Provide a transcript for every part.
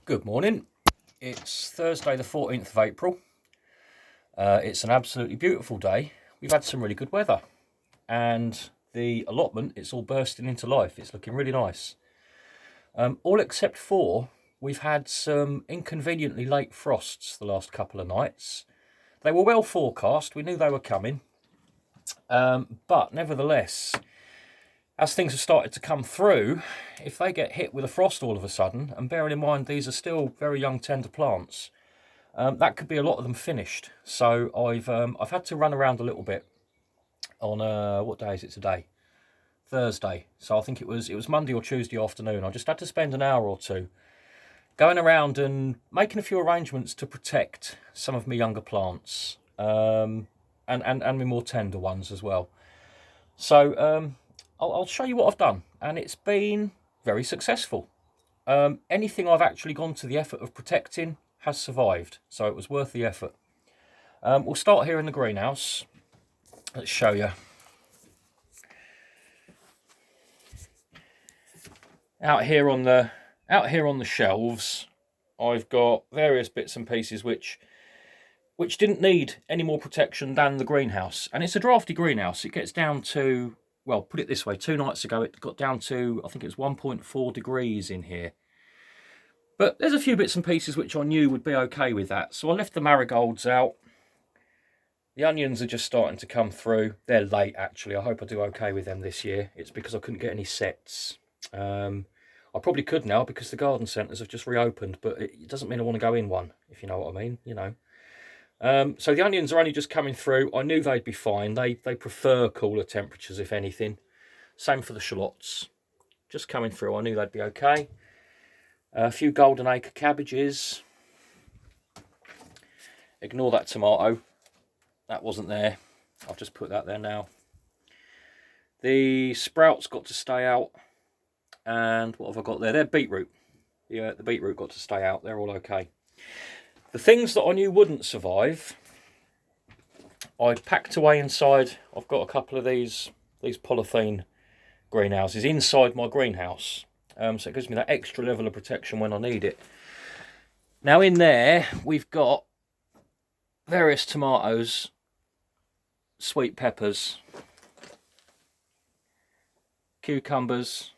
Good morning. It's Thursday the 14th of April. It's an absolutely beautiful day. We've had some really good weather and the allotment, it's all bursting into life. It's looking really nice. All except for we've had some inconveniently late frosts the last couple of nights. They were well forecast. We knew they were coming. But nevertheless, as things have started to come through, if they get hit with a frost all of a sudden, and bearing in mind these are still very young tender plants, that could be a lot of them finished. So I've had to run around a little bit on what day is it today? Thursday. So I think it was Monday or Tuesday afternoon. I just had to spend an hour or two going around and making a few arrangements to protect some of my younger plants, and my more tender ones as well. So I'll show you what I've done, and it's been very successful. Anything I've actually gone to the effort of protecting has survived, so it was worth the effort. We'll start here in the greenhouse. Let's show you. Out here on the shelves, I've got various bits and pieces which didn't need any more protection than the greenhouse, and it's a drafty greenhouse. It gets down to, well, put it this way, 2 nights ago it got down to, I think it was 1.4 degrees in here. But there's a few bits and pieces which I knew would be okay with that. So I left the marigolds out. The onions are just starting to come through. They're late, actually. I hope I do okay with them this year. It's because I couldn't get any sets. I probably could now because the garden centres have just reopened, but it doesn't mean I want to go in one, if you know what I mean, you know. So the onions are only just coming through. I knew they'd be fine. They prefer cooler temperatures, if anything. Same for the shallots. Just coming through. I knew they'd be okay. A few golden acre cabbages. Ignore that tomato. That wasn't there. I've just put that there now. The sprouts got to stay out. And what have I got there? They're beetroot. Yeah, the beetroot got to stay out. They're all okay. The things that I knew wouldn't survive, I packed away inside. I've got a couple of these polythene greenhouses inside my greenhouse. So it gives me that extra level of protection when I need it. Now in there, we've got various tomatoes, sweet peppers, cucumbers,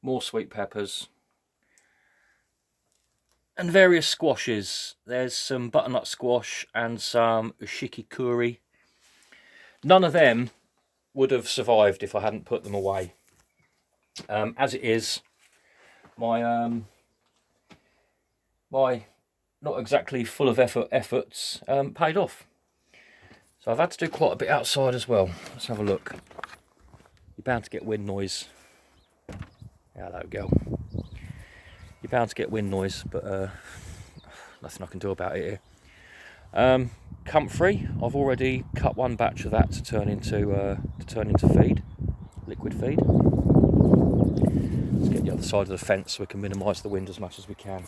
more sweet peppers, and various squashes. There's some butternut squash and some ushikikuri. None of them would have survived if I hadn't put them away. As it is, my not exactly full of efforts paid off. So I've had to do quite a bit outside as well. Let's have a look. You're bound to get wind noise. Hello, girl. You're bound to get wind noise, but nothing I can do about it here. Comfrey, I've already cut one batch of that to turn into feed, liquid feed. Let's get the other side of the fence so we can minimise the wind as much as we can.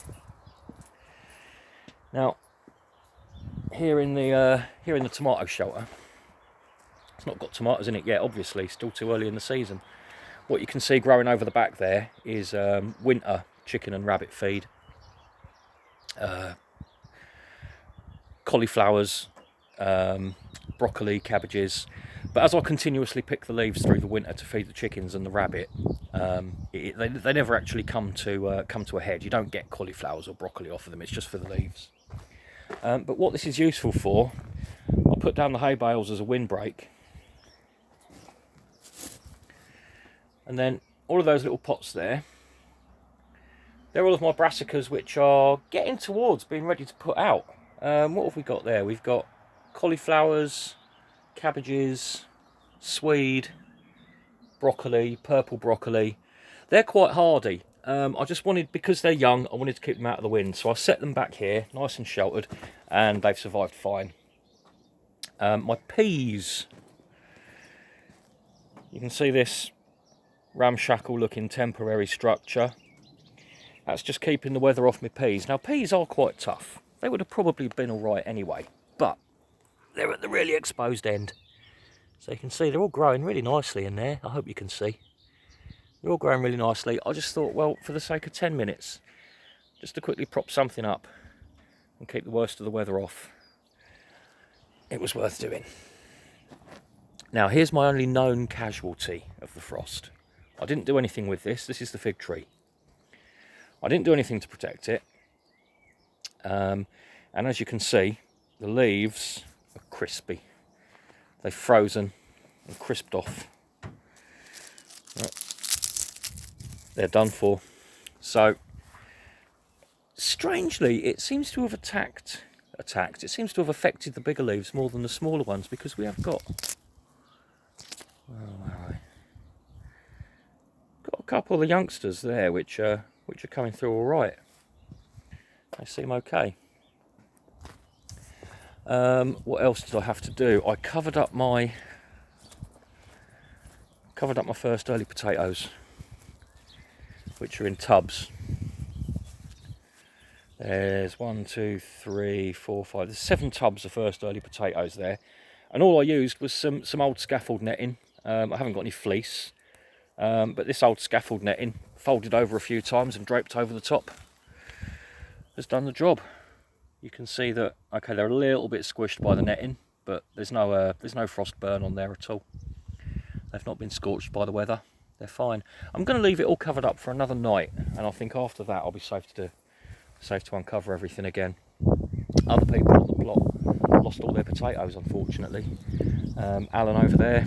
Now, here in the tomato shelter, it's not got tomatoes in it yet. Obviously, still too early in the season. What you can see growing over the back there is winter chicken and rabbit feed, cauliflowers, broccoli, cabbages. But as I continuously pick the leaves through the winter to feed the chickens and the rabbit, they never actually come to a head. You don't get cauliflowers or broccoli off of them. It's just for the leaves. But what this is useful for, I'll put down the hay bales as a windbreak, and then all of those little pots there, they're all of my brassicas which are getting towards being ready to put out. What have we got there? We've got cauliflowers, cabbages, swede, broccoli, purple broccoli. They're quite hardy. I just wanted, because they're young, I wanted to keep them out of the wind. So I set them back here, nice and sheltered, and they've survived fine. My peas. You can see this ramshackle looking temporary structure. That's just keeping the weather off my peas. Now, peas are quite tough. They would have probably been all right anyway, but they're at the really exposed end. So you can see they're all growing really nicely in there. I hope you can see. They're all growing really nicely. I just thought, well, for the sake of 10 minutes, just to quickly prop something up and keep the worst of the weather off, it was worth doing. Now here's my only known casualty of the frost. I didn't do anything with this. This is the fig tree. I didn't do anything to protect it. And as you can see, the leaves are crispy. They've frozen and crisped off. Right. They're done for. So, strangely, it seems to have it seems to have affected the bigger leaves more than the smaller ones, because we have got, got a couple of the youngsters there which are coming through all right. They seem okay. What else did I have to do? I covered up my first early potatoes, which are in tubs. There's 1, 2, 3, 4, 5. There's 7 tubs of first early potatoes there, and all I used was some old scaffold netting. I haven't got any fleece, but this old scaffold netting, folded over a few times and draped over the top, has done the job. You can see that, okay, they're a little bit squished by the netting, but there's no frost burn on there at all. They've not been scorched by the weather. They're fine. I'm going to leave it all covered up for another night, and I think after that I'll be safe to uncover everything again. Other people on the plot lost all their potatoes, unfortunately. Alan over there,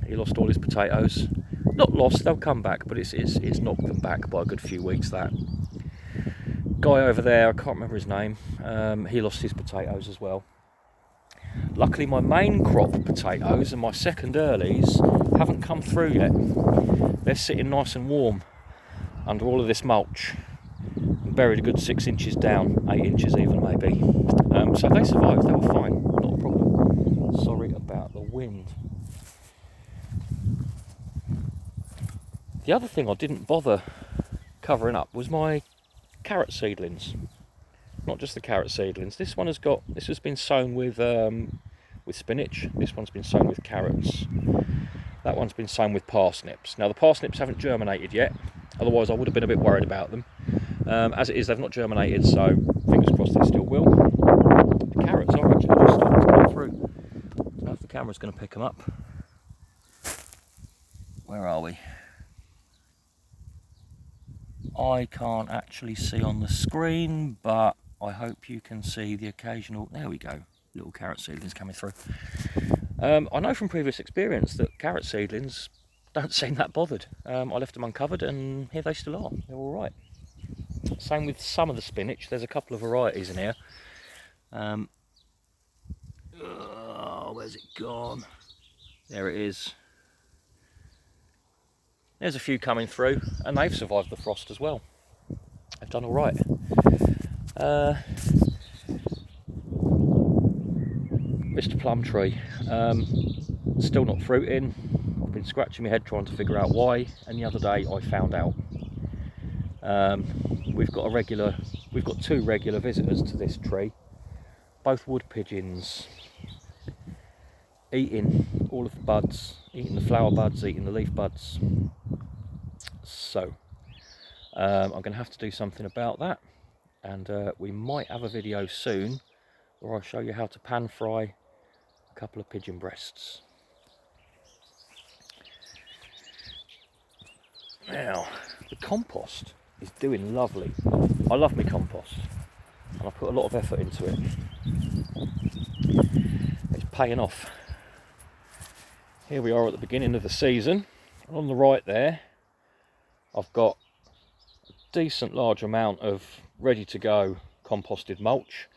he lost all his potatoes. Not lost, they'll come back, but it's knocked them back by a good few weeks, that. Guy over there, I can't remember his name, he lost his potatoes as well. Luckily my main crop potatoes and my second earlies haven't come through yet. They're sitting nice and warm under all of this mulch, buried a good 6 inches down, 8 inches even maybe. So they survived, they were fine, not a problem. Sorry about the wind. The other thing I didn't bother covering up was my carrot seedlings. Not just the carrot seedlings. This has been sown with spinach. This one's been sown with carrots. That one's been sown with parsnips. Now the parsnips haven't germinated yet, otherwise I would have been a bit worried about them. As it is, they've not germinated, so fingers crossed they still will. The carrots are actually just starting to come through. I don't know if the camera's going to pick them up. Where are we? I can't actually see on the screen, but I hope you can see the occasional, there we go, little carrot seedlings coming through. I know from previous experience that carrot seedlings don't seem that bothered. I left them uncovered and here they still are, they're all right. Same with some of the spinach, there's a couple of varieties in here. Where's it gone? There it is. There's a few coming through, and they've survived the frost as well. They've done all right. Mr. Plum tree, still not fruiting. I've been scratching my head trying to figure out why, and the other day I found out. We've got 2 regular visitors to this tree, both wood pigeons, eating all of the buds, eating the flower buds, eating the leaf buds. So I'm going to have to do something about that, and we might have a video soon where I'll show you how to pan fry a couple of pigeon breasts. Now the compost is doing lovely. I love my compost and I put a lot of effort into it. It's paying off. Here we are at the beginning of the season, and on the right there I've got a decent large amount of ready to go composted mulch.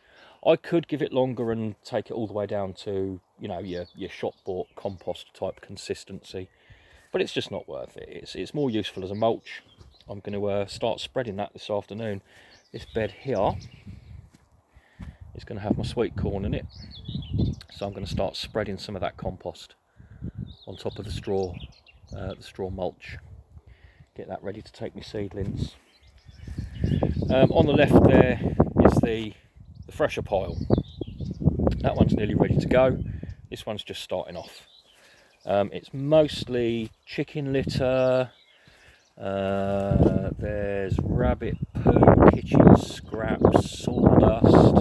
I could give it longer and take it all the way down to, you know, your shop bought compost type consistency, but it's just not worth it. It's more useful as a mulch. I'm going to start spreading that this afternoon. This bed here is going to have my sweet corn in it, so I'm going to start spreading some of that compost on top of the straw mulch. Get that ready to take my seedlings. On the left there is the fresher pile. That one's nearly ready to go. This one's just starting off. It's mostly chicken litter, There's rabbit poo, kitchen scraps, sawdust,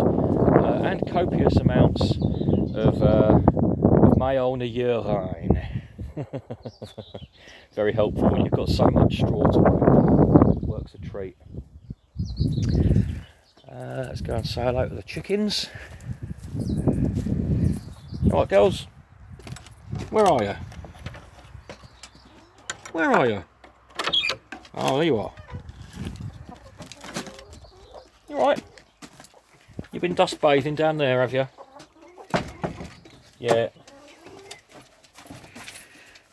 and copious amounts of mayonnaise urine. Very helpful when you've got so much straw to work. Works a treat. Let's go and say hello to the chickens. Alright girls, where are you? Where are you? Oh, there you are. You alright? You've been dust bathing down there, have you? Yeah.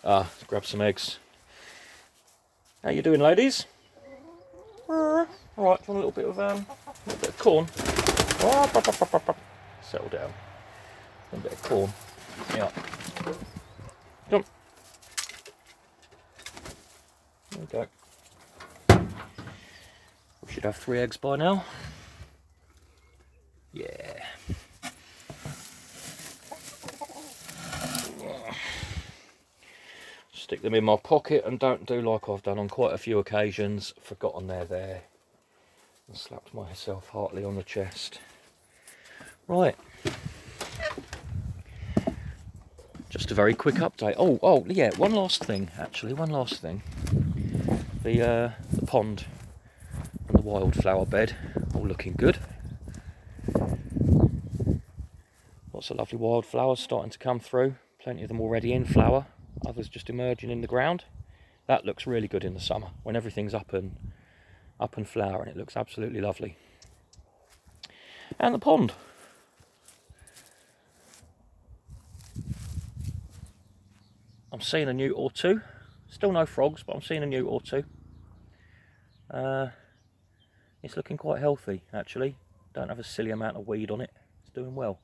Let's grab some eggs. How you doing, ladies? Alright, do you want a little bit of corn? Settle down. A bit of corn. Yeah. Come. There we go. We should have 3 eggs by now. Yeah. Stick them in my pocket and don't do like I've done on quite a few occasions. Forgotten they're there. And slapped myself heartily on the chest. Right. Just a very quick update. Oh yeah, one last thing actually, one last thing. The pond and the wildflower bed all looking good. Lots of lovely wildflowers starting to come through. Plenty of them already in flower, others just emerging in the ground. That looks really good in the summer when everything's up and flowering. It looks absolutely lovely. And the pond. I'm seeing a newt or two. Still no frogs, but I'm seeing a newt or two. It's looking quite healthy actually. Don't have a silly amount of weed on it. It's doing well.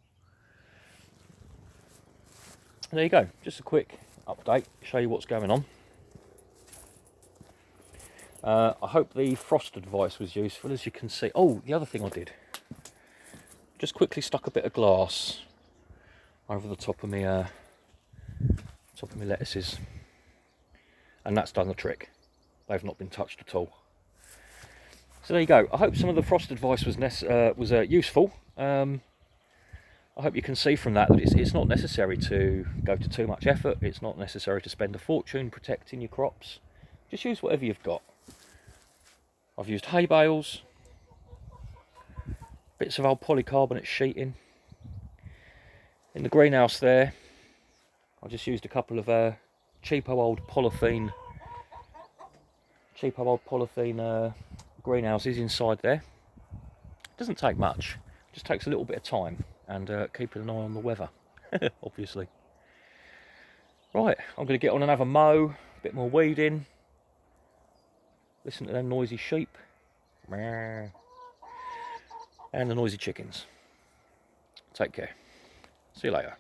There you go, just a quick update, show you what's going on. I hope the frost advice was useful. As you can see, the other thing I did, just quickly stuck a bit of glass over the top of my lettuces, and that's done the trick. They've not been touched at all. So there you go. I hope some of the frost advice was useful. I hope you can see from that it's not necessary to go to too much effort. It's not necessary to spend a fortune protecting your crops. Just use whatever you've got. I've used hay bales, bits of old polycarbonate sheeting. In the greenhouse there, I just used a couple of cheapo old polythene greenhouses inside there. Doesn't take much, just takes a little bit of time and keeping an eye on the weather, obviously. Right, I'm going to get on and have a mow, a bit more weeding, listen to them noisy sheep, and the noisy chickens. Take care. See you later.